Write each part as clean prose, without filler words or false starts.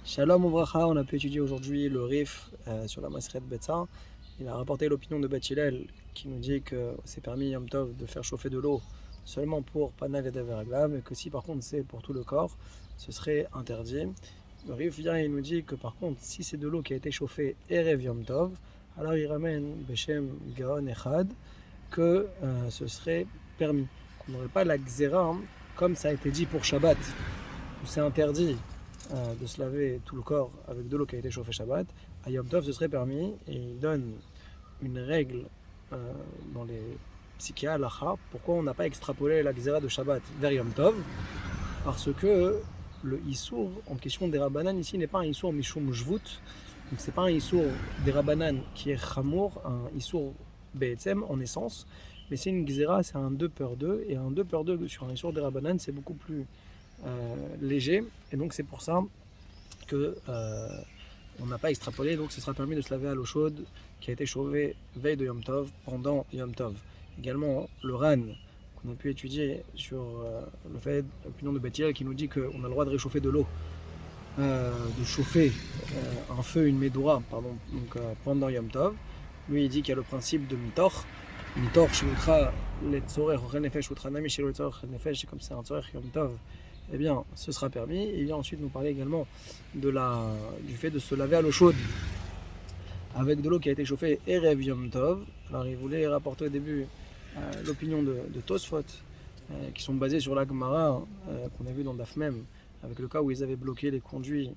Shalom Ouvracha, on a pu étudier aujourd'hui le Rif sur la Maseret Betsa. Il a rapporté l'opinion de Beth Hillel qui nous dit que c'est permis Yom Tov de faire chauffer de l'eau seulement pour Panal et Daveraglav, et que si par contre c'est pour tout le corps, ce serait interdit. Le Rif vient et nous dit que par contre, si c'est de l'eau qui a été chauffée Erev Yom Tov, alors il ramène Beshem Gaon Echad que ce serait permis. On n'aurait pas la Xéra, comme ça a été dit pour Shabbat, où c'est interdit de se laver tout le corps avec de l'eau qui a été chauffée Shabbat. À Yom Tov, ce serait permis, et il donne une règle dans les Psikia Halacha. Pourquoi on n'a pas extrapolé la Xéra de Shabbat vers Yom Tov? Parce que le Issour en question des Rabbanan ici n'est pas un Issour Mishum Jvut, donc c'est pas un Issour des Rabbanan qui est Chamour, un Issour Be'etzem en essence, mais c'est une Xéra, c'est un 2 peur 2, et un 2 peur 2 sur un Issour des Rabbanan c'est beaucoup plus léger, et donc c'est pour ça que on n'a pas extrapolé, donc ce sera permis de se laver à l'eau chaude qui a été chauffée veille de Yom Tov, pendant Yom Tov. Également le Ran qu'on a pu étudier sur le fait, l'opinion de Beth Hillel qui nous dit qu'on a le droit de réchauffer de l'eau, de chauffer un feu, une medoura, pardon, donc pendant Yom Tov. Lui il dit qu'il y a le principe de Mitor. Mitor, Shemukra, Letzorech, Renefesh, Utranami, Shelo Letzorech, Renefesh, c'est comme c'est un Tzorech Yom Tov, eh bien, ce sera permis. Et il vient ensuite nous parler également du fait de se laver à l'eau chaude avec de l'eau qui a été chauffée Erev Yom Tov. Alors, il voulait rapporter au début l'opinion de Tosfot, qui sont basés sur la Gemara qu'on a vu dans Daf Mem, avec le cas où ils avaient bloqué les conduits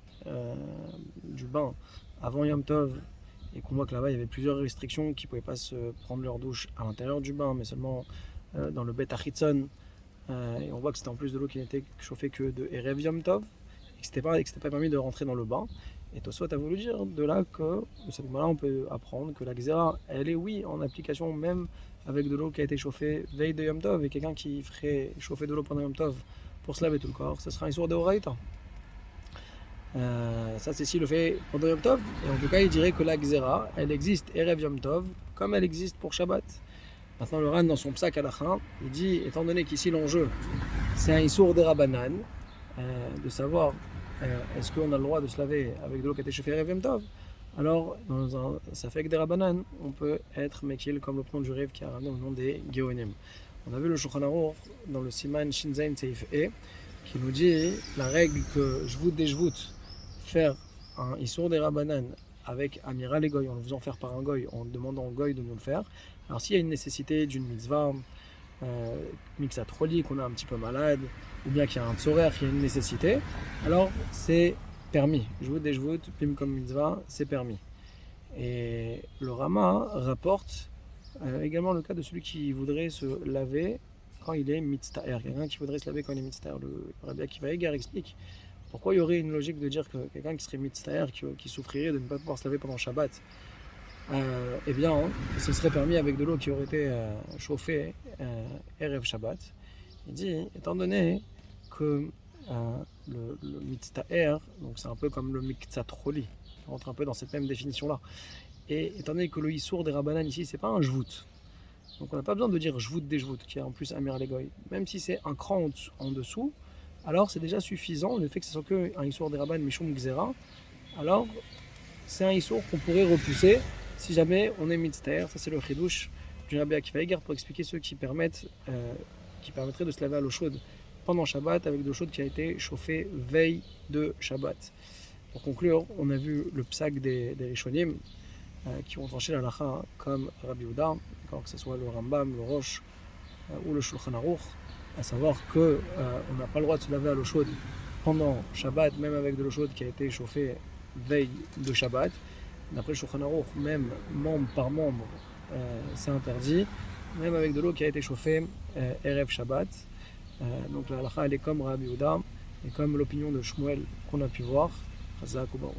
du bain avant Yom Tov, et qu'on voit que là-bas il y avait plusieurs restrictions, qui ne pouvaient pas se prendre leur douche à l'intérieur du bain, mais seulement dans le Bet Achitzon. Et on voit que c'était en plus de l'eau qui n'était chauffée que de Erev Yom Tov, et que c'était pas permis de rentrer dans le bain. Et Tosfot a voulu dire de là que de cette manière on peut apprendre que la Xéra, elle est oui en application même avec de l'eau qui a été chauffée veille de Yom Tov, et quelqu'un qui ferait chauffer de l'eau pendant Yom Tov pour se laver tout le corps, ce sera un sourd de Horaïta. Ça c'est si le fait pendant Yom Tov, et en tout cas il dirait que la Xéra, elle existe Erev Yom Tov comme elle existe pour Shabbat. Maintenant le Ran dans son Psak Halacha, il dit, étant donné qu'ici l'enjeu c'est un Issour des Rabbanan, de savoir est-ce qu'on a le droit de se laver avec de l'eau qui a été chauffée Erev Yom Tov, alors dans un Safek des Rabbanan, on peut être Mekil comme le plan du Rêve qui a ramené au nom des Geonim. On a vu le Shulchan Aruch dans le Siman Shinzain Seif E, qui nous dit la règle que Jvut des Jvut, faire un Issour des Rabbanan avec Amiral et Goy, en le faisant faire par un Goy, en demandant au Goy de nous le faire. Alors s'il y a une nécessité d'une mitzvah, mixat roli, qu'on est un petit peu malade, ou bien qu'il y a un tzorer, qu'il y a une nécessité, alors c'est permis. Jvut des Jvut, pim comme mitzvah, c'est permis. Et le Rama rapporte également le cas de celui qui voudrait se laver quand il est mitztaher. Quelqu'un qui voudrait se laver quand il est mitztaher. Le Rabbi Akiva Eger explique pourquoi il y aurait une logique de dire que quelqu'un qui serait mitztaher, qui souffrirait de ne pas pouvoir se laver pendant Shabbat, eh bien, ce serait permis avec de l'eau qui aurait été chauffée Erev Shabbat. Il dit, étant donné que le mitztaher, donc c'est un peu comme le miktsat roli, qui rentre un peu dans cette même définition-là. Et étant donné que le Issour des Rabbanan ici, c'est pas un Jvut, donc on n'a pas besoin de dire Jvut des Jvut, qui est en plus Amir Legoy. Même si c'est un cran en dessous, alors c'est déjà suffisant, le fait que ce soit qu'un Issour des Rabbanan Mishum Gzera, alors c'est un Issour qu'on pourrait repousser si jamais on est mitztaher. Ça c'est le chidouche du Rabbi Akiva Eger pour expliquer ceux qui permettraient de se laver à l'eau chaude pendant Shabbat avec de l'eau chaude qui a été chauffée veille de Shabbat. Pour conclure, on a vu le psak des Rishonim qui ont tranché la lacha comme Rabbi Yehuda, que ce soit le Rambam, le Rosh ou le Shulchan Aruch, à savoir qu'on n'a pas le droit de se laver à l'eau chaude pendant Shabbat, même avec de l'eau chaude qui a été chauffée veille de Shabbat. D'après le Shulchan Aruch, même membre par membre, c'est interdit, même avec de l'eau qui a été chauffée Erev Shabbat. Donc la halakha elle est comme Rabbi Yehuda et comme l'opinion de Shmuel qu'on a pu voir. Chazak ou Baruch.